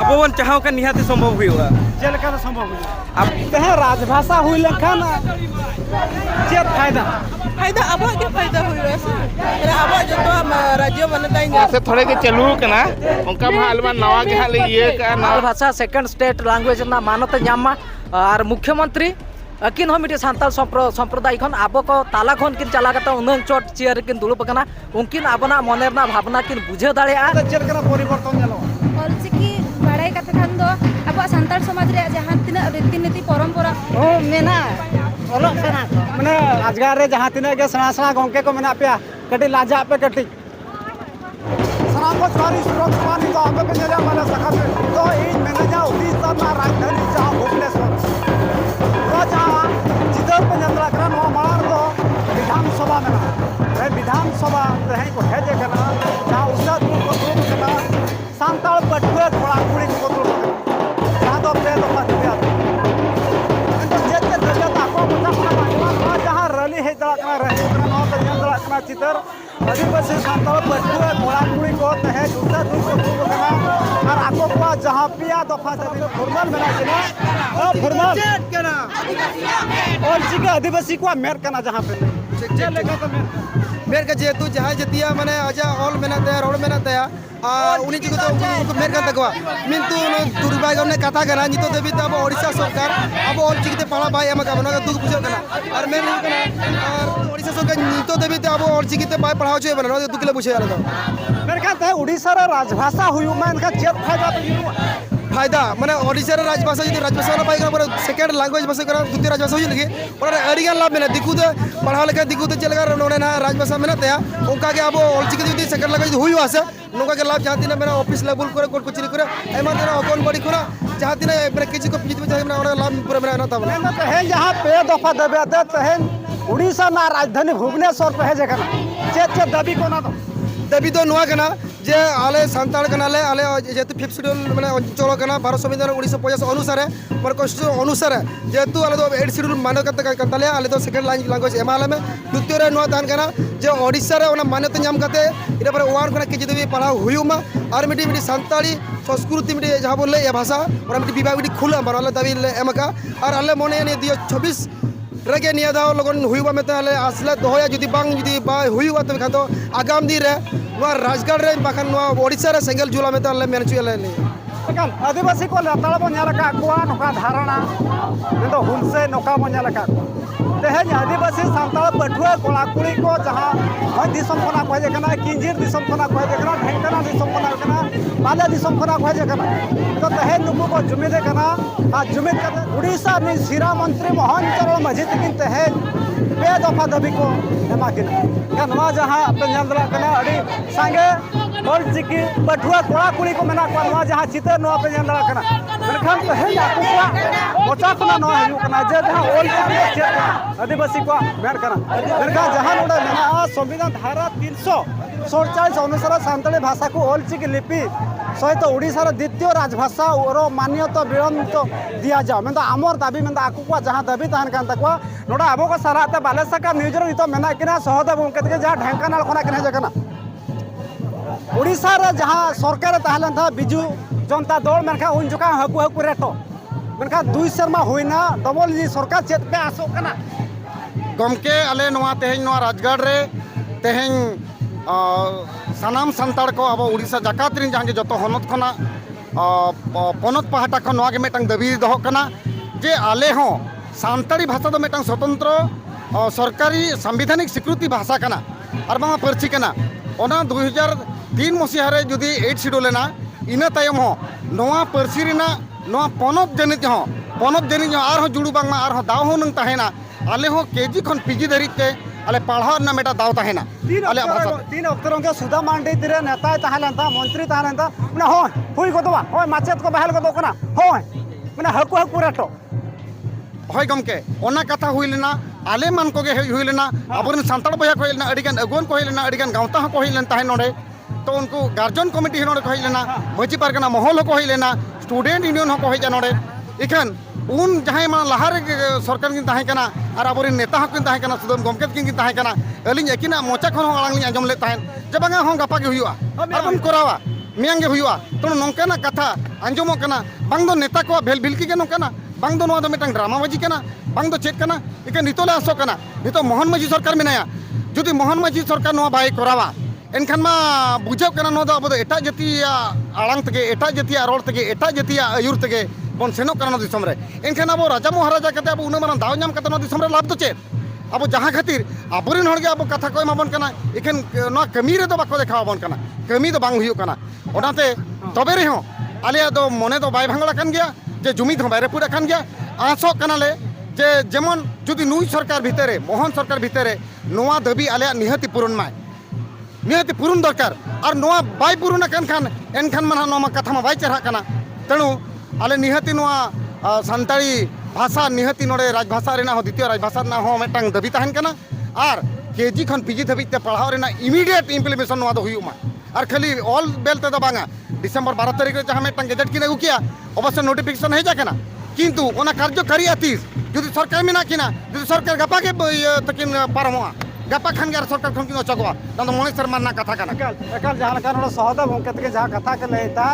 अब बन चाहो का निहाती संभव हुआ चलकर संभव हुआ अब तहे राजभाषा हुई लेखन चेत फायदा फायदा अब के फायदा हुई सर अब जो तो राज्य बनता ऐसे थोड़े के चलू कना उनका हालमा नवा के हाल ये का भाषा सेकंड स्टेट लैंग्वेज ना मानते नामा और मुख्यमंत्री अकिन हम मिटे सांताल संप्रदाय खन आबो को ताला खन किन चला गता उन चोट चेयर किन दुलुप कना उनकिन आबना मनेरना भावना किन बुझे दाड़े आ चलकर परिवर्तन नेलो ऑलचिकी बाड़ाई कते खान दो अब सांताल समाज रे जहां तिना रीति-नीति परंपरा ओ मेना ओलो सेना माने राजगार रे जहां तिना के सना गंके को मेना पे कटी लाजा पे कटी सना को सारी सुरक्षा नि तो हम पे जरा माने सखा तो इन मेना जा उड़ीसा ना राजधानी जा भुवनेश्वर राजा जिधर पंजंद्रा करन मार दो विधानसभा में विधानसभा रहे को है जे कना जा उसा दूर को दूर कना सांताल पटुआ थोड़ा कुड़ी को दूर जा दो पे तो मत दिया तो जेते दजता को पता पड़ा जहां रली है जरा कना रहे कना पंजंद्रा कना चितर आदिवासी सांताल पटुआ थोड़ा कुड़ी को है उसा दूर को दूर कना और आको को जहां पिया दफा से फॉर्मल बना के फॉर्मल कना और जी का आदिवासी को मेर कना जहां पे चलेगा तो मेर का जेतु जहां जतिया माने आजा ऑल मेनाते रोड मेनाते उनी जी को तो मेर का तकवा मिंतु दुर्भाग्य हमने कथा करा नितो देवी तो अब ओडिशा सरकार अब ऑल चिकिते पड़ा भाई हम का बना दुख बुझे कना और मेर कना और ओडिशा सरकार नितो देवी तो अब ऑल चिकिते भाई पढ़ाओ छे बना दुखले बुझे आलो मेर का ते ओडिशा रा राजभाषा हुयु मान का जेत फायदा माने ओडिशा रा राजभाषा यदि राजभाषा ना पाई कर सेकंड लैंग्वेज भाषा कर द्वितीय राजभाषा हुई लगे और अड़िगान लाभ में दिकु दे पढ़ा लेके दिकु दे चलगा नोने ना राजभाषा में ना उनका के अब ऑलचिकी यदि सेकंड लैंग्वेज हुई आसे नोका के लाभ जहां दिन मेरा ऑफिस लेवल करे कोर्ट कचेरी करे एमा देना अकन बड़ी कोना जहां दिन मेरा केजी को पीजी में चाहे मेरा लाभ पूरा मेरा ना था तो है यहां पे दफा दबे तो है ओडिशा ना राजधानी भुवनेश्वर पे है जगह चेत दबी कोना तो दबी तो नुआ कना जे आले सांताल कनाले आले जेतु 5th शेड्यूल माने अंचल कना भारत संविधान 1950 अनुसार पर कॉन्स्टिट्यूशन अनुसार जेतु आले तो 8th शेड्यूल मान्यता करताले आले तो सेकंड लैंग्वेज एमाले में द्वितीय रे नुआ दान कना जे ओडिशा रे ओना मान्यता नाम कते इरा पर वान कना के जदि पढ़ा हुयुमा और मिटी सांताली संस्कृति मिटी जहां बोले ये भाषा और मिटी विभाग मिटी खुला मारले दाबी एमका और आले मने ने दियो 26 रगे निया दाव लगन हुयुवा में ताले आसले दोया जदि बांग जदि बा हुयुवा तो खातो आगाम दिन रे नुआ राजगढ़ रे बाखन नुआ ओडिशा रे सेंगल जुला में ताले मेनचुले ले एकाल आदिवासी को लताल बन नेला का कोआ नोका धारणा तो हुनसे नोका बन नेला का तेहन आदिवासी सांताल पठुआ कोला कुड़ी को जहां हय दिसम कोना कहे कना किंजीर दिसम कोना कहे कना ढेंकना दिसम कोना कना बाले दिसम कोना कहे कना तो तेहन नुकु को जुमिदे कना आ जुमिद कते उड़ीसा नि सिरा मंत्री मोहन चरण माझी तकिन तेहन पे दफा दबी को एमा किना कनवा जहां पंजंद्रा कना अड़ी संगे ऑल चिकी पठुआ कोला कुड़ी को मेना कनवा जहां चितर नो पंजंद्रा कना मेनखान तेहन आकु मोचा कोना नो हयु कना जे जहां ऑल चिकी आदिवासी को मेर कना मेनखान जहां नोडे मेना संविधान धारा 347 अनुसार सांताली भाषा को ऑल चिकी लिपि सहित ओडिशा रा द्वितीय राजभाषा और मान्यता विलंबित दिया जाओ मैं आमर दाबी मैं आकु को जहां दाबी तहन कान तकवा नोडा आबो को साराते बालेसका न्यूज रे नितो मेना किना सहदेव उनके के जहां ढेंकानाल कोना किना जगना ओडिशा रे जहां सरकार तहलन था बिजू जनता दल मेनखा उन जुका हकु हकु रेटो मेनखा 2 शर्मा होइना डबल जी सरकार चेत पे आसो कना गमके आले नोआ तेहेन नोआ राजगढ़ रे तेहेन सानाम सांताड़ को अब ओडिशा जाकात रे जहां जतो हनत खना पनत पहाटा खन नोआ के मेटंग दाबी दहो कना जे आले हो सांताड़ी भाषा दो मेटंग स्वतंत्र सरकारी संवैधानिक स्वीकृति भाषा कना और बांगा परची कना ओना 2003 मसीहा रे जदि 8 शेड्यूल लेना इना तायम हो नोआ परची रेना नोआ पनत जनित हो आर हो जुड़ू बांगमा आर हो दाव हो नंग ताहेना आले हो केजी खन पीजी धरिते आले पढ़ा ना मेटा दाव ताहेना आले भाषा 3 अक्तरों के सुधा मांडी तिरे नेता ताहेलंता मंत्री ताहेलंता माने हो हुई गदवा हो माचेत को बहाल गदो कना हो माने हकु हकु रेटो होय गमके ओना कथा हुई लेना आले मान को गे हुई लेना अबरन सांताड़ बया को लेना अडिगन अगुन को लेना अडिगन गांवता को लेना ताहे नोडे तो उनको गार्जियन कमिटी नोडे को लेना मजी पारगना महल को लेना स्टूडेंट यूनियन को जा नोडे इखन उन जहाँ मान लहारे सरकार किन ताहे कना और अब नेता हकिन ताहे कना सुदम गमके किन ताहे कना अलिंग एकिना मोचा खन आलांग लिंग आंजम ले ताहेन जे बांगा हों गपा के हुआ और बन कोरावा मियांगे हुआ तो नौकाना कथा आंजमो कना बांग दो नेता को भेल भिलकी के नौकाना बांग दो नोआ दो मिटंग ड्रामाबाजी कना बांग दो चेक कना इके नितो ले आसो कना नितो मोहन मांझी सरकार मेनाया जुदी मोहन मांझी सरकार नोआ बाय कोरावा एनखान मा बुझाव कना नोआ दो अब दो एटा जातिया आलांग तगे एटा जातिया रोड तगे एटा जातिया आयुर तगे बन सेनो करना दिसम रे एनखान अब राजा महाराजा कते अब उन मारां दाव नाम कते नोआ दिसम रे लाभ दो चेत अब जहाँ खातिर आबोरेन हर गे अब कथा को एमाबन कना एखन नोआ कमी रे दो बाको देखाबन कना कमी दो बांग हुयु कना ओनाते तबे रे हो आले दो मने दो बाय भांगला कान गया जे जुमिद हो बाय रेपुड़ा कान गया आसो कनाले जे जेमन जुदी नुई सरकार भितरे मोहन सरकार भितरे नोआ दाबी आले निहति पूरण माय निहति पूरण दरकार और नोआ बाय पूरण कान खान एनखान माना नोमा कथा मा बाय चरहा कना तेणु आले निहति नोआ सान्ताड़ी भाषा निहति नोडे राजभाषा रेना हो द्वितीय राजभाषा ना हो मेटांग दाबी ताहन कना और केजी खन पीजी धाबी ते पढ़ाव रेना इमीडिएट इम्प्लीमेंटेशन नोआ दो हुयुमा और खाली ऑल बेल ते दो बांगा डिसेंबर 12 तारीख रे जहाँ मेटांग गेजेट किन अगु किया अवश्य नोटिफिकेशन हेजा कना किंतु ओना कार्यकारी आतिस जुदी सरकार मेना किना जुदी सरकार गपा के तकिन पारमोआ गपा खान गया सरकार खन किन अचगवा तो मणि शर्मा ना कथा कना एकाल जहाँ लका नोडे सहदेव गमके तके जहाँ कथा के लैता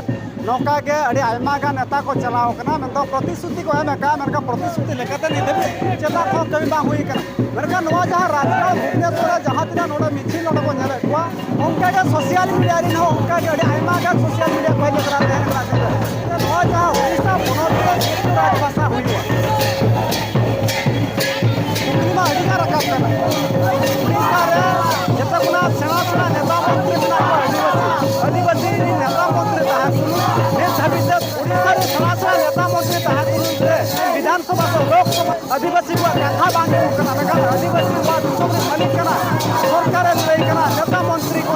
नौका के अड़ी आयमा गा नेता को चलाव कना मेनदो प्रतिश्रुति को एम का मेनका प्रतिश्रुति लेकते निदे चला को कभी बा हुई कना मेनका नोआ जहाँ राजनाथ भुवनेश्वर जहाँ तिना नोडे मिছিল नोडे को नेले कोआ उनका के सोशल मीडिया रे हो उनका के अड़ी आयमा गा सोशल मीडिया को लेकरा देन कना नोआ जहाँ ओडिशा बनोत राजभाषा हुई उनका अधिकार रखा कना उड़ीसा रे जता कुना सेना सेना नेता मंत्री बना आदिवासी नेता मंत्री उड़ीसा सरासरा नेता मंत्री विधानसभा लोकसभा आदिवासी को कथा बांगे आदिवासी को मालिक सरकार नेता मंत्री को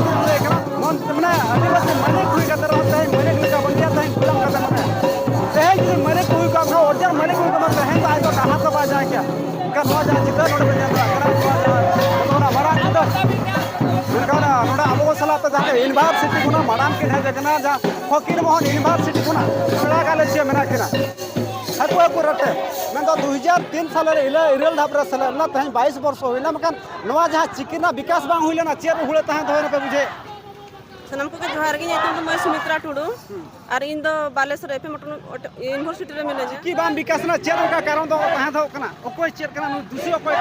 प्रधानमंत्री मैंने आदिवासी मालिक हुई मालिक लेकर बनिया तेज मालिक हुई का ओरिजिनल मालिक हुई का तो कहाँ से बा जाए क्या नवा जहाँ चित्र नोड़ा अब सलाते जहाँ यूनिवर्सिटी को माराम की जगना जहाँ फकीर मोहन यूनिवर्सिटी को गाले चे मेना किना हाकु हाकु रटे मैं 2003 साल इरेल धाबरे सेलेना तेज 22 वर्ष होइना मकान नवा जहाँ चिकिना विकास बांग हुइलेना चेर हुले तहां दोय पे बुझे सनम को जोहार गे तो मैं सुमित्रा टुडू और इन दो बालेश्वर एफएम यूनिवर्सिटी रे मिले जे की बाम विकास ना चेर का कारण दो तहां दो कना ओकोय चेर कना दूसरी ओकोय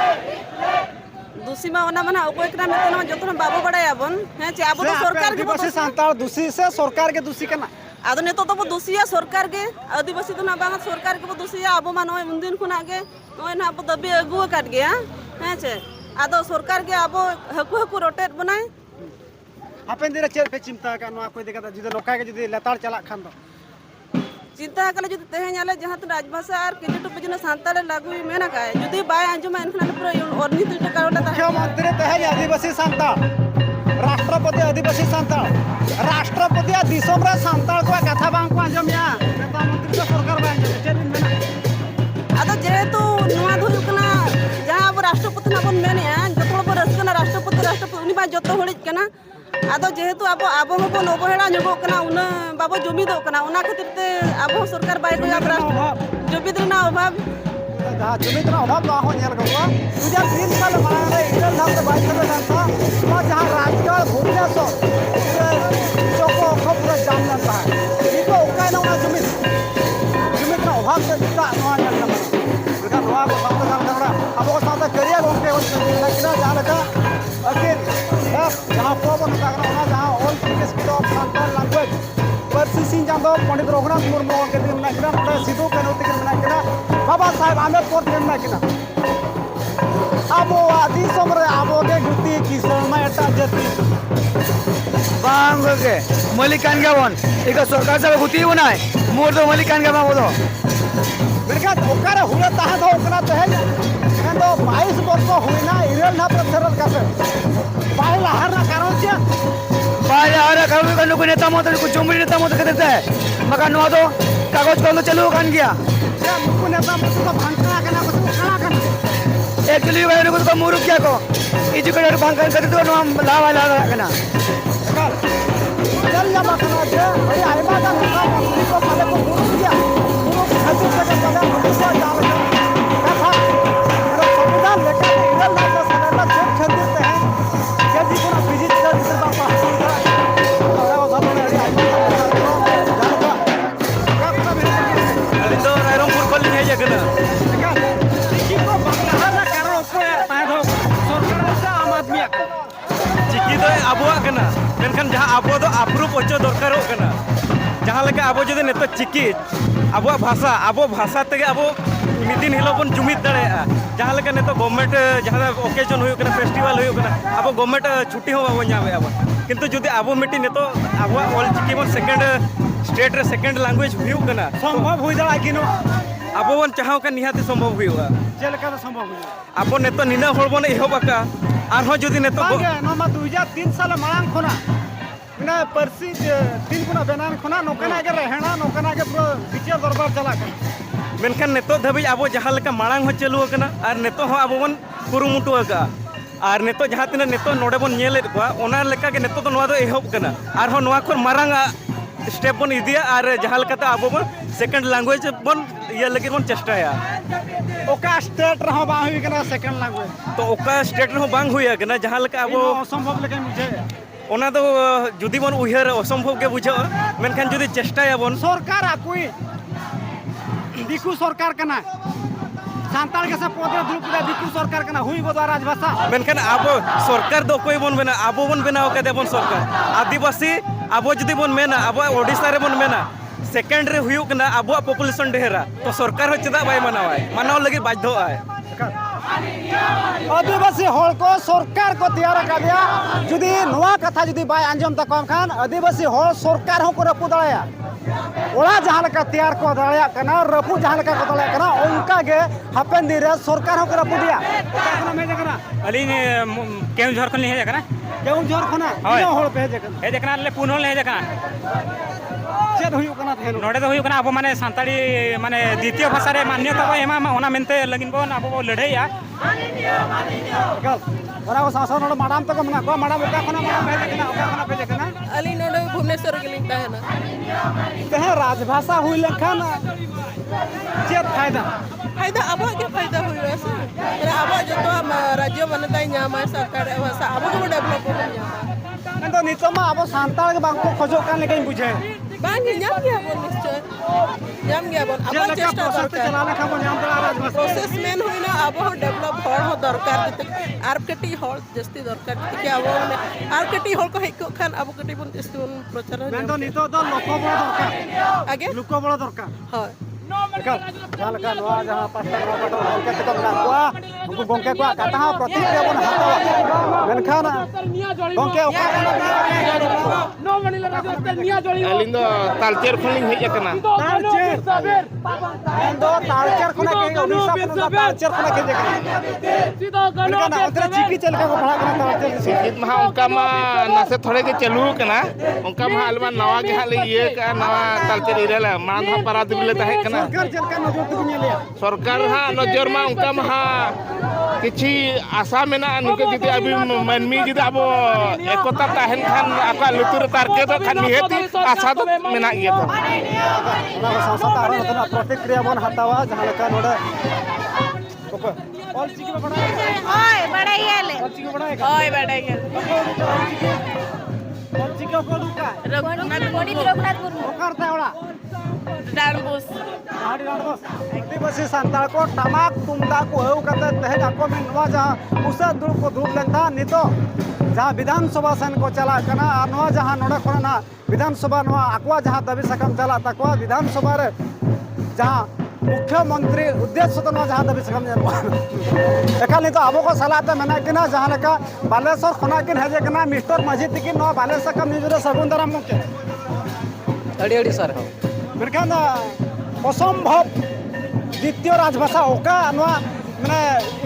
दूसरी मा ओना मना ओकोय कना मेतना जतन बाबू बड़ाय आबन हे चे आबो तो सरकार के आदिवासी सांताल दूसरी से सरकार के दूसरी कना आदो नेतो तो दोषिया सरकार के आदिवासी तो ना बांगा सरकार के दोषिया आबो मा नय उनदिन खुना के नय ना आबो दबे अगु काट गया हे चे आदो सरकार के आबो हकु हकु रोटेट बनाय हापेन दिन चेर पे चिंता का नोआ कोई देखा जुदे नोका के जुदे लतार चला खान दो चिंता कले जुदे तेहेन आले जहां त राजभाषा और केटु पे जने सांताले लागू मेना का जुदे बाय अंजुमा एनखना पूरा ऑर्निति तो कारोला ता मुख्यमंत्री तेहेन आदिवासी सांताल राष्ट्रपति आदिवासी सांताल राष्ट्रपति दिसम रे सांताल को कथा बांग को अंजमिया नेता मंत्री को सरकार बांग चेरिन मेना आदो जेहेतु नोआ धुल कना जहां अब राष्ट्रपति ना बन मेनिया जतोल पर रसकना राष्ट्रपति उनी बा जतो होळि कना आदो जेहेतु अब आबो को नोबहेड़ा नुगो कना उन बाबो जमी दो कना उना खातिर ते आबो सरकार बाय को जमी ना अभाव जहाँ जमीन अभाव ना हो नेल गवा तुझे 3 साल मांग रे इधर नाम से 22 साल था और जहाँ राजगढ़ भुवनेश्वर चौको को पूरा जाम जाता है ये तो उका ना जमीन अभाव से दिखता नवा नेल गवा उनका नवा को साथ काम करना अब वो साथ करिया गोंके लेकिन जहाँ लगा अखिर जहाँ को बन करना जहाँ all speakers of Santal language परसी सिंह जान दो पंडित रघुनाथ मुर्मू के दिन में किना सिद्धू कान्हू के दिन में बाबा साहेब आंबेडकर दिन में किना अब आदि समरे अब के गुती किसान में एटा जति बांग के मलिकान गावन एक सरकार से गुती बनाए मोर तो मलिकान गावा बोलो मेरे का ओकर हुए ताहा दो ओकरा तहे मैं तो 22 वर्ष होइना इरेल ना प्रथरल कासे पाइला हर ना कारण छे बाय आरा कागज का नुको नेता मत को चुमड़ी नेता मत कर देता है मकान नो तो कागज को चलो कान गया या नुको नेता मत तो भांगना के ना कुछ खड़ा कर एक्चुअली भाई नुको तो मुरुक क्या को एजुकेटेड भांग कर दो नो लावा लावा करना चल जा बकना जे भाई आइबा का नेता मंत्री को माले को मुरुक किया मुरुक खातिर तक पहले मुझे जान कथा संविधान लेकर इरल ना सलाह चेक खातिर ते हैं जे जी को विजिट कर के बापा अली तो रायरंगपुर को लिया जगना चिकी को बांग्ला करो पे ताहे दो सरकार से आम आदमी चिकी तो आबुआ कना मेनखान जहां आबो दो अप्रूव ओचो दरकारो कना जहां लेके आबो जदि नेतो चिकी आबुआ भाषा आबो भाषा तेगे आबो मिदिन हिलो बन जुमिद दाड़ेया जहां लेके नेतो गवर्नमेंट जहां ओकेजन हुयो कना फेस्टिवल हुयो कना आबो गवर्नमेंट छुट्टी हो बाबो ᱧᱟᱢᱮ आबो किंतु जदि आबो मिट्टी नेतो आबुआ ऑल चिकी बन सेकंड स्टेट रे सेकंड लैंग्वेज हुयो कना संभव हो जाए कि नो आबो बन चाहो का निहाती संभव हुयो जेलका संभव हो आबो नेतो निना होड़ बन एहोबाका आरो जदि नेतो बांगे नमा 2003 साल मांग खोना ना परसी तीन गुना बेनान खोना नोकना के रहना नोकना के पूरा विचार दरबार चला कर मेनखान नेतो धाबी आबो जहां लेका मांग हो चालू कना और नेतो हो आबो बन कुरुमुटु आका और नेतो जहां तिना नेतो नोडे बन नेलेद बा ओना लेका के नेतो तो नोवा दो एहोब कना और हो नोवा खर मारांग स्टेप बन इदिया और जहां लेकाते आबो बन सेकंड लैंग्वेज बन ये लगे बन चेष्टाया ओका स्टेट रहो बा हुई कना सेकंड लैंग्वेज तो ओका स्टेट रहो बांग हुई कना जहां लेका आबो असंभव लेके मुझे ओना दो जुदी बन उहर असंभव के बुझो मेनखान जुदी चेष्टाया बन सरकार आकुई दिकु सरकार कना सांताल के से पदे दुरुपदा दिकु सरकार कना हुई गो राजभाषा मेनखान आबो सरकार दो कोई बन बेना आबो बन बेनाव कदे बन सरकार आदिवासी आबो जुदी बन मेना आबो ओडिसा रे बन मेना सेकंड रे हुयो कना आबो पॉपुलेशन ढेरा तो सरकार हो चदा बाय मनावाय मनाव लगी बाध्य आय आदिवासी हल को सरकार को तैयार कर दिया जुदी नवा कथा जुदी बाय अंजम तकम खान आदिवासी हल सरकार हो को रपु दड़ाया ओला जहां लका तैयार को दड़ाया कना रपु जहां लका को दड़ाया कना उनका के हापेन दिन रे सरकार हो को रपु दिया कना में जकना अली केउ झारखंड ले जकना केउ झारखंड नो हल पे जकना हे जकना ले पुन हल ले जकना चेद हुयो कना थेन नोडे दो हुयो कना अब माने सांताली माने द्वितीय भाषा रे मान्यता बो एमा ओना मेनते लगिन बो अब बो लड़ैया कल ओरा को सासन नोड माडाम तक मना को माडाम ओका कना माडाम भेज कना ओका कना भेज कना अली नोडे भुवनेश्वर के लिंक है ना कहे राजभाषा हुई लेखन चेत फायदा फायदा अब के फायदा हुई ऐसा अरे अब जो तो राज्य बनता है नाम है सरकार भाषा अब को डेवलप हो तो नितमा अब सांताल के बांग को खोजो कान लेके बुझे बांग नाम गया बोल निश्चय नाम गया बोल अब चेष्टा करते चलाने का नाम तो राजभाषा प्रोसेस मेन हुई ना अब हो डेवलप हर हो दरकार आरकेटी हर जस्ती दरकार कि अब माने आरकेटी हर को हेको खान अब कटी बन जस्ती बन प्रचार मैं तो नितो तो लोक बड़ दरकार आगे लोक बड़ दरकार हां कल जाल का नवा जहां पास्ता नवा पटो गोंके तक ना कोआ हमको गोंके कोआ कता प्रतिक्रिया बन हाता मेनखान गोंके ओका नो मणिला राजते निया जोड़ी अलिंद तालचेर खलिंग हेज कना तालचेर दो तालचेर खुना के ओडिसा में तालचेर खुना के जगह सीधा गणना उधर चिकी चल के पढ़ा कना तालचेर सिकित महा उनका मा नासे थोड़े के चलू कना उनका महा अलमा नवा के हाले ये का नवा तालचेर इरेला मान हा परा दिबले ताहे कना सरकार चल के नजर तक नेलिया सरकार हा नजर मा उनका महा किछि आशा मेना नुके जदि अभी मनमी जदि अब एकता ताहेन खान आका लुतुर तारके तो खान निहेती आशा तो मेना गया तो ओना संसद आरो प्रतिक्रिया बन हातावा जहां लेका नोडे ऑल चिकी में बड़ा ओए बड़ा येले ऑल चिकी बड़ा ओए बड़ा येले ऑल चिकी को लुका रघुनाथ मुर्मू करता है ओला डांबुस हाड़ी डांबुस आदिवासी सांताल को टमाक तुमदा को हेउ कते तहे को में नवा जहां उसा दुड़ को धूप लेता नितो जहां विधानसभा सन को चला कना आ नवा जहां नोडे कोना विधानसभा नवा अकवा जहां दबी सकम चला तकवा विधानसभा रे जहां मुख्यमंत्री उद्देश्य तो नवा जहां दबी सकम एकाल तो आबो को सलाहते मेना किना जहां लेका बालेश्वर खना किन हेजे कना मिस्टर माझी तिकिन नवा बालेश्वर कम निजुरे सगुंदरा मुके अड़ी अड़ी सर मेनखान असंभव द्वितीय राजभाषा ओका नवा माने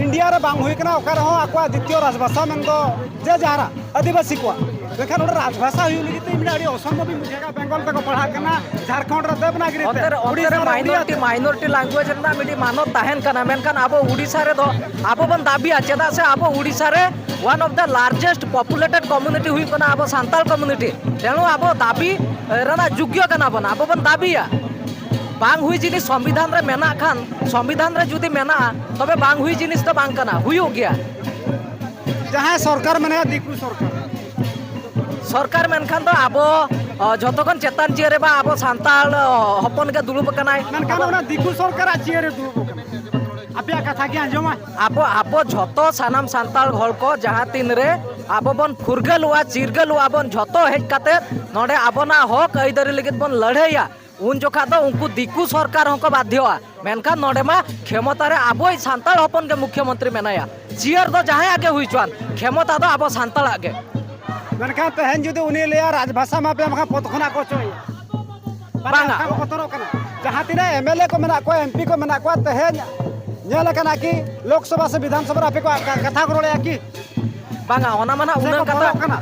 इंडिया रे बांग हुई कना ओका रहो आकवा द्वितीय राजभाषा मन तो जे जहारा आदिवासी को लेकिन ओडा राजभाषा हुई लगी तो इमडा अड़ी असंभव भी मुझेगा बेंगल तक पढ़ा कना झारखंड रे देवनागरी ओतर ओतर माइनॉरिटी लैंग्वेज ना मिडी मानो ताहेन कना मेनखान आबो उड़ीसा रे दो आबो बन दाबिया चेदा से आबो उड़ीसा रे one of the largest populated community हुई कना आबो सांताल कम्युनिटी तेणु आबो दाबी रना योग्य कना बन आबो बन दाबिया बांग हुई जिनिस संविधान रे मेना खान संविधान रे जुदी मेना तबे बांग हुई जिनिस तो बांग कना हुई गया जहाँ सरकार मेना दिकु सरकार सरकार मेनखान तो आबो जतखन चेतान चियरे बा आबो सांताल हपन के दुलुब कनाय मेनखान ओना दिकु सरकार चियरे दुलुब कना आपया कथा की आंजमा आबो आबो झतो सानाम सांताल हल को जहाँ तीन रे आबो बन फुरगल हुआ चिरगल हुआ बन झतो हेज काते नोडे आबोना हक आइदारी लगित बन लड़ेया उन जोखा तो उनको दिकु सरकार हमको बाध्य मेनखान नोडे मा क्षमता रे आबो सांताल हपन के मुख्यमंत्री मेनाया चियर तो जहाँ आगे हुई चुआन क्षमता तो आबो सांताल आगे मेनखान तेहन जुदी उनी लेया राजभाषा मा पे मखा पतखना को चोय बांगा बतरो कना जहाँ तीन एमएलए को मेना को एमपी को मेना को तेहन नेल कना कि लोकसभा से विधानसभा आपे को कथा को रोले की बांगा ओना माना उनन कथा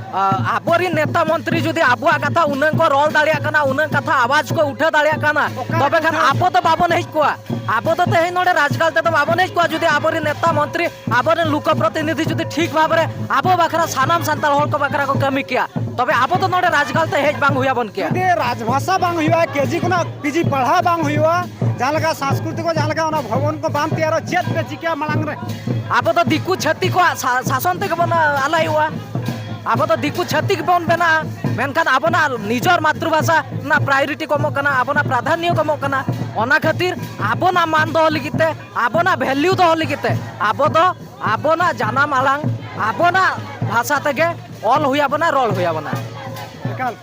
आबोरी नेता मंत्री जुदी आबुआ कथा उनन को रोल दालिया कना उनन कथा आवाज को उठा दालिया कना तबे खान आबो तो बाबो नहीं कोआ आबो तो तेहे नोडे राजकाल ते तो बाबो नहीं कोआ जुदी आबोरी नेता मंत्री आबोरे लोक प्रतिनिधि जुदी ठीक भाबरे आबो बाखरा सानाम सांताल हल को बाखरा को कमी किया तबे आबो तो नोडे राजकाल ते हेज बांग हुआ बन किया जुदी राजभाषा बांग हुआ केजी को ना पीजी पढ़ा बांग हुआ जहाँ लगा सांस्कृतिक को जहाँ लगा ओना भवन को बांध तैयार चेत पे चिकिया मलांग रे आबो तो दिकु छत्ती को शासन ते बन आलाई हुआ आबो तो दिकु छत्ती बन बेना मेनखान आबो ना निजर मातृभाषा ना प्रायोरिटी कमो कना आबो ना प्राधान्य कमो कना ओना खातिर आबो ना मान दो लिगिते आबो ना वैल्यू दो लिगिते आबो ना जाना मालांग आबो ना भाषा तेगे ऑल हुआ बना रोल हुआ बना एकाल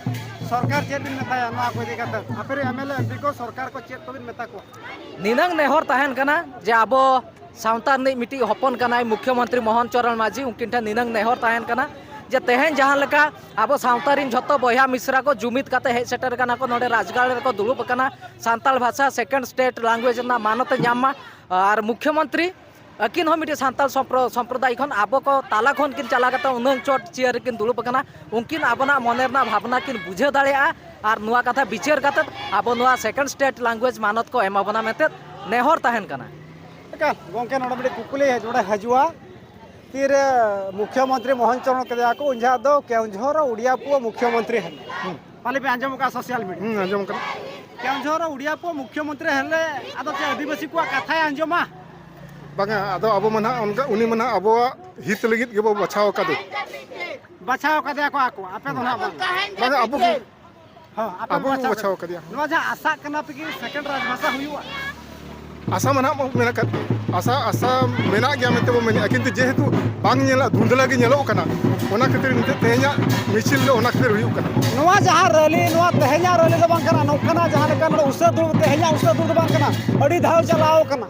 सरकार चेत दिन मेताया ना को दिकाते आपरे एमएलए एमपी को सरकार को चेत को दिन मेता को निनंग नेहर तहन कना जे आबो सावता नि मिटी हपन कनाय मुख्यमंत्री मोहन चरण माझी उनकिन ठा निनंग नेहर तहन कना जे तेहन जहाँ लेका आबो सावता रिन झतो बया मिश्रा को जुमित काते हे सेटर कना को नोडे राजगाड़ को दुलुब कना सांताल भाषा सेकेंड स्टेट लैंग्वेज ना मानते नामा और मुख्यमंत्री अकिन हम मिटे सांताल संप्रदाय खन आबो को ताला खन किन चला कता उनंग चोट चियर किन दुलुब कना उनकिन आबोना मनेरना भावना किन बुझे दाड़ेया और नुआ कथा विचार काते आबो नुआ सेकेंड स्टेट लैंग्वेज मानत को एमाबोना मेते नेहर तहन कना एकाल गोंके नोडे मिटे कुकुली जोड़े हजुआ तीर मुख्यमंत्री मोहन चरण के को उंझा दो केउंझर उड़िया पु मुख्यमंत्री है पाले पे आंजम का सोशल मीडिया आंजम का केउंझर उड़िया पु मुख्यमंत्री हेले आदो चे आदिवासी को कथा आंजमा बांगा आदो अबो मना उनका उनी मना अबो हित लगित गेबो बचाव कादो बचाव कदे को आको आपे तो ना बांगा अबो हां अबो बचाव कदिया नवा जा आशा कना पे कि सेकंड राजभाषा हुआ आशा मना मेना का आशा मेना गया मेते बो मेना किंतु जेहेतु बांग नेला धुंधला गे नेलो कना ओना खातिर निते तेहना मिছিল ले ओना खातिर हुई कना नवा जहां रैली नवा तेहना रैली दो बांग कना नोकना जहां लेका न उसे दुल तेहना उसे दुल बांग कना अड़ी धाव चलाओ कना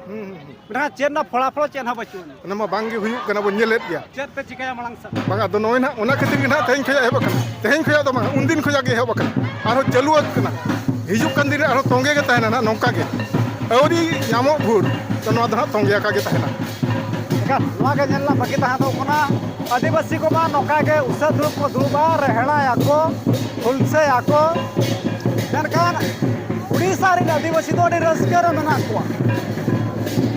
ना चेन ना फळाफळ चेन हा बचुन नमा बांग गे हुई कना बो नेलेत गया चेत पे चिकाया मलांग सा बांगा दो नोय ना ओना खातिर गे ना तेहन खया हेब कना तेहन खया दो मा उन दिन खया गे हेब कना आरो चलुत कना हिजु कन दिन आरो तोंगे गे तहना ना नोंका गे अवरी नामो भूर तो नवा दना तोंगे का गे तहना एका नवा गे नेला बाकी तहा तो कोना आदिवासी को मा नोका गे उसे दुल को दुबा रेहड़ा याको हुलसे याको जनकान उड़ीसा रे आदिवासी तो रस्कर मना को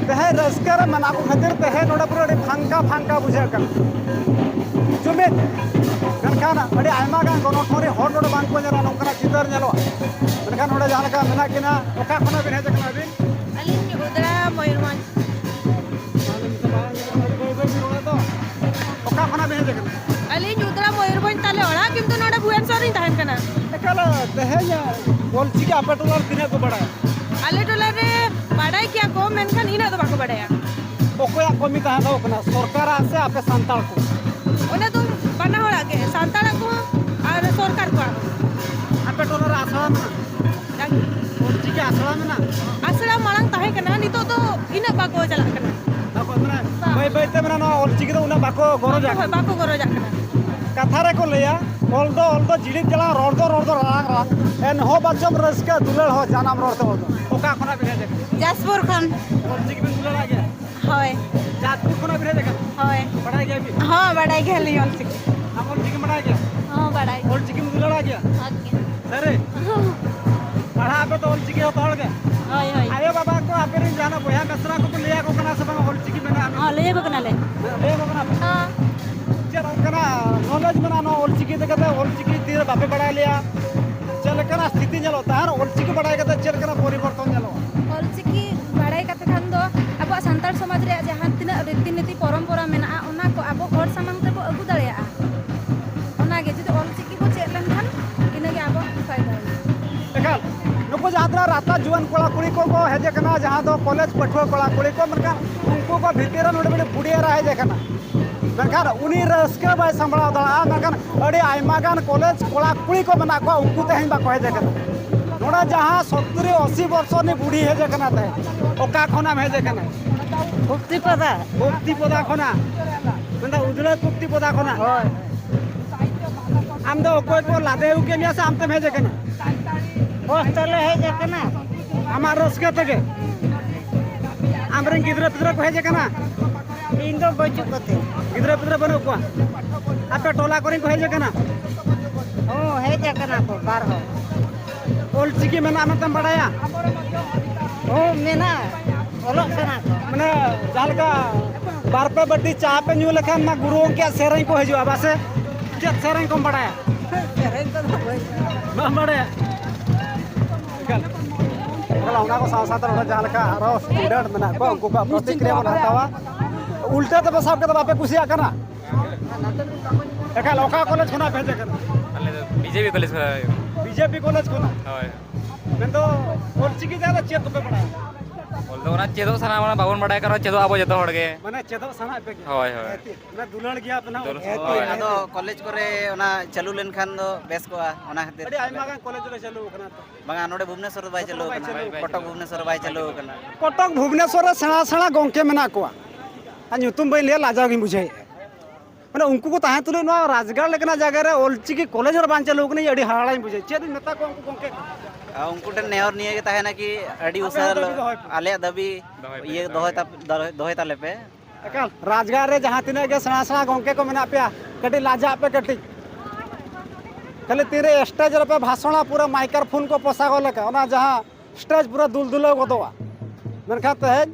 तेहे रस्कर मना को खातिर तेहे नोडा पुरो फांका बुझा कर जुमित जनकान अड़ी आयमा गान कोनो थोरी हर नोडा बांग को जरा नोकरा चितर नेलो जनकान नोडा जहां का मेना किना ओका खना बिन हेज कना बिन अलिन उदरा मयूरभंज ओका खना बिन हेज कना अलिन उदरा मयूरभंज ताले ओळा किंतु नोडा भुवनेश्वर इन तहन कना एकाल तेहे या बोलची के आपे टोलर तिने को बड़ा आले टोला रे बाडाय किया को मेनखान इना तो बाको बाडाया ओकोया कमी तहा दो कना सरकार से आपे सांताल को ओने तो बना होड़ा के सांताल को और सरकार को आपे टोलर आसला में बोलची के आसला में ना आसरा मालांग ताहे कना नितो तो इना बाको चला कना बाको मने बाय बाय ते मना ओलची के उना बाको गरो जा बाको गरो जा कना कथा रे को लेया ओल्दो जिड़ी जला रोडो राग एन हो बचम रसका दुलल हो जानम रोडो ओका खना बिना जे जासपुर खान ओलची के दुलल आ गया होय जासपुर खना बिना जे होय बड़ा गया भी हां बड़ाई गेली ओलची हम ओलची के बड़ा गया हां बड़ाई ओलची के दुलल आ गया ओके सरे पढ़ा पे तो ओलची के होतड़ गया होय होय आयो बाबा को आपे रे जाना बोया mesra को लिया को कना सब ओलची के बिना हां ले को कना ले को कना हां चल कना नॉलेज बनानो ओलची के देखते ओलची के तीर बापे बड़ा लिया चल कना स्थिति चलो तार ओलची के बड़ा के चल कना परिवर्तन चलो ᱩᱱᱠᱩ ᱡᱟᱦᱟᱸ ᱛᱤᱱᱟᱹᱜ ᱨᱟᱛᱟ ᱡᱩᱣᱟᱹᱱ ᱠᱚᱲᱟ ᱠᱩᱲᱤ ᱠᱚ ᱦᱮᱡ ᱟᱠᱟᱱᱟ ᱡᱟᱦᱟᱸ ᱫᱚ ᱠᱚᱞᱮᱡᱽ ᱯᱟᱹᱴᱷᱩᱣᱟᱹ ᱠᱚᱲᱟ ᱠᱩᱲᱤ ᱠᱚ ᱢᱮᱱᱠᱷᱟᱱ ᱩᱱᱠᱩ ᱠᱚ ᱵᱷᱤᱛᱤᱨ ᱨᱮ ᱱᱚᱰᱮ ᱢᱤᱫᱴᱮᱱ ᱵᱩᱰᱷᱤ ᱮᱨᱟ ᱦᱮᱡ ᱟᱠᱟᱱᱟ ᱢᱮᱱᱠᱷᱟन ᱩᱱᱤ ᱨᱟᱹᱥᱠᱟᱹ ᱵᱟᱭ ᱥᱟᱢᱵᱲᱟᱣ ᱫᱟᱲᱮᱭᱟᱜᱼᱟ ᱢᱮᱱᱠᱷᱟन ᱟᱹᱰᱤ ᱟᱭᱢᱟ ᱜᱟᱱ ᱠᱚᱞᱮᱡᱽ ᱠᱚᱲᱟ ᱠᱩᱲᱤ ko ᱢᱮᱱᱟᱜ ᱠᱚᱣᱟ ᱩᱱᱠᱩ ᱛᱮᱦᱮᱧ ᱵᱟᱠᱚ ᱦᱮᱡ ᱟᱠᱟᱱᱟ ᱱᱚᱰᱮ ᱡᱟᱦᱟᱸ 70-80 ᱵᱚᱨᱥᱚ ᱨᱤᱱᱤᱡ ᱵᱩᱰᱷᱤ ᱦᱮᱡ ᱟᱠᱟᱱᱟ ᱛᱮᱦᱮᱧ ᱚᱠᱟ ᱠᱷᱚᱱᱟᱢ ᱦᱮᱡ ᱟᱠᱟᱱᱟ ᱠᱩᱠᱛᱤᱯᱚᱫᱟ ᱠᱷᱚᱱᱟᱜ ᱢᱮᱱᱫᱟ ᱩᱫᱽᱲᱟᱹ ᱠᱩᱠᱛᱤᱯᱚᱫᱟ ᱠᱷᱚᱱᱟᱜ ᱟᱢ ᱫᱚ ᱚᱠᱚᱭ ᱠᱚ ᱞᱟᱫᱮ ᱟᱹᱜᱩ ᱠᱮᱫ ᱢᱮᱭᱟ ᱥᱮ ᱟᱢ ᱛᱮᱢ ᱦᱮᱡ ᱟᱠᱟᱱᱟ बस तले है जकना ᱟᱢᱟᱜ ᱨᱟᱹᱥᱠᱟᱹ ᱛᱮᱜᱮ ᱟᱢᱨᱮᱱ ᱜᱤᱫᱽᱨᱟᱹ ᱯᱤᱫᱽᱨᱟᱹ ᱠᱚ ᱦᱮᱡ ᱟᱠᱟᱱᱟ इन दो बच्चों को थे गिद्रा पिद्रा बनो को आपे टोला करें को हेजे कना ओ है जकना को बार हो ओल चिकी मेना मतम बड़ाया ओ मेना ओलोक सना को माने जालका बार पे बड्डी चाह पे न्यू लखन मा गुरुओं के सेरई को हेजो बासे के सेरई को बड़ाया मा बड़ाया kalau ona ko saw satar ona jahalka aro student mena ko unku ko प्रतिक्रिया बन हतावा उल्टा तो बसाब के बापे कुसिया कना एकाल ओका कॉलेज खुना भेजे कना बीजेपी कॉलेज बीजेपी कॉलेज खुना होय मैं तो ओलचिकी ज्यादा चेत पे पड़ा बोलतो ना चेदो सना माने बाबन बडाय करो चेदो आबो जतो होड़गे माने चेदो सना पे होय होय मैं दुलड़ गया अपना ᱟᱫᱚ ᱠᱚᱞᱮᱡᱽ ᱠᱚᱨᱮ ᱚᱱᱟ ᱪᱟᱹᱞᱩ ᱞᱮᱱᱠᱷᱟᱱ ᱫᱚ ᱵᱮᱥ ᱠᱚᱜᱼᱟ ᱚᱱᱟ ᱠᱷᱟᱹᱛᱤᱨ अरे आइमा गान कॉलेज रे चलू कना तो ᱵᱟᱝᱟ ᱱᱚᱰᱮ ᱵᱷᱩᱵᱱᱮଶ୍ୱର ᱨᱮ ᱵᱟᱭ ᱪᱟᱹᱞᱩ ᱟᱠᱟᱱᱟ ᱠᱚᱴᱚᱠ ᱵᱷᱩᱵᱱᱮଶ୍ୱର ᱨᱮ ᱵᱟᱭ ᱪᱟᱹᱞᱩ ᱟᱠᱟᱱᱟ कटक भुवनेश्वर रे सेणा सेणा गोंके मेना कोआ आ ᱧᱩᱛᱩᱢ ᱵᱟᱹᱧ ᱞᱟᱹᱭᱟ ᱞᱟᱡᱟᱣ ᱜᱤᱧ ᱵᱩᱡᱷᱟᱹᱣ माने उनको को ताहे तुले नो राजगढ़ लेकना जगह रे ओलचिकी कॉलेज रे बान चलू कनी अडी हाड़ाई बुझे चेद मेता को उनको गोंके ᱩᱱᱠᱩ ᱴᱷᱮᱱ ᱱᱮᱦᱚᱨ ᱱᱤᱭᱟᱹ ᱜᱮ ᱛᱟᱦᱮᱱᱟ ᱠᱤ ᱟᱹᱰᱤ ᱩᱥᱟᱹᱨᱟ ᱟᱞᱮᱭᱟᱜ ᱫᱟᱹᱵᱤ ᱤᱭᱟᱹ ᱫᱚᱦᱚᱭ ᱛᱟᱞᱮ ᱯᱮ एकाल राजगढ़ रे जहां तिने के सेणा सेणा गोंके को मेना पे कटी लाजा पे कटी खाली तीरे स्टेज रे पे भाषण पूरा माइक्रोफोन को पोसा को लेका ओना जहां स्टेज पूरा दुलदुला गदवा मेनखा तहेन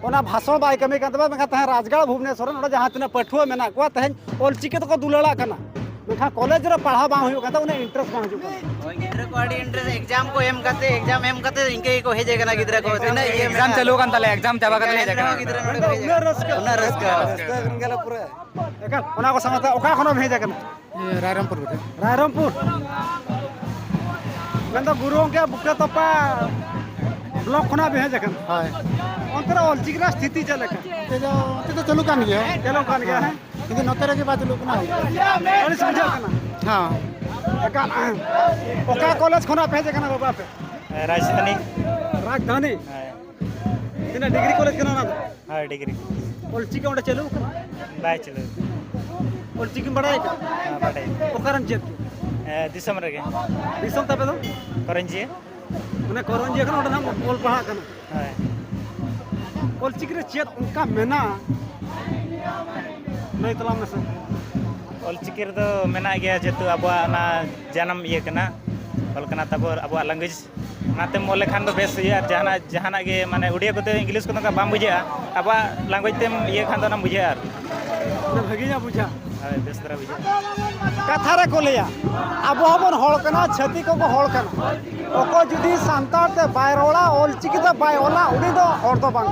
ओना भाषण बाय कमी करतबा मेनखा तहेन राजगढ़ भुवनेश्वर नोडे जहां तिने पठुआ मेना को तहेन ओलचिकी तो को दुलड़ा कना मेनखा कॉलेज रे पढ़ा बा हुयो कता उन्हें इंटरेस्ट बा हुयो गिद्रा को आड़ी इंटरेस्ट एग्जाम को एम करते इनके को हेजे कना गिद्रा को एग्जाम चालू कान ताले एग्जाम चाबा कते हेजे कना गिद्रा नोडे को हेजे उना रस्का गेला पूरा एकाल ओना को समता ओका खनो भेजे कना रायरमपुर बेटे रायरमपुर मेन गुरुओं के बुके तपा ब्लॉक खना भेजे कना हाय अंतर ओलचिकी रा स्थिति चले का ते तो चलू कान गया चलो कान गया है किंतु नोतरे के बाद लोग ना अरे समझा कना हां एकाल ओका कॉलेज खना भेजे कना बाबा पे राजधानी तिना डिग्री कॉलेज कना ना हां डिग्री ओलचिकी ओंडे चलू बाय चलो ओलचिकी बड़ाई का हां बाडे ओकारन चेत दिसम रे दिसम तबे दो करंजी माने करंजी एखन ओंडे ना ओल पढ़ा कना हां ओलचिकी रे चेत उनका मेना नहीं तलाम में से ऑलचिकी रे मेना गया जेतु अब जन्म ये कना ऑलकना तब अब लैंग्वेज नाते मोले खान बेस ये जहाना के माने उड़िया को इंग्लिश को बाम बुझे अब लैंग्वेज तेम ये खान ना बुझे भगिया बुझा बेस तरह बुझे कथा रे को लिया अब हबन हळ कना छति को हळ कना ओको जुदी सांतार ते बायरोला ओलचिकी ते बायओला उडी दो हर दो बांग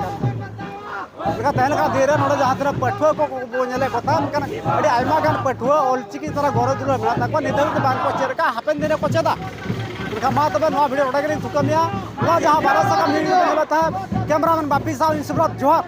का तहन का देरे नोडे जहां तरह पठुआ को बोनेले कथा कना अडी आइमा गान पठुआ ओलचिकी तरह गोरो दुलो मेला तको निदर बांग को चेरका हापेन दिने को चेदा मा तबे नवा वीडियो उडा के थुकमिया ला जहां 12 का वीडियो बोला था कैमरामैन बापी साहब इंस्पेक्टर जोहार।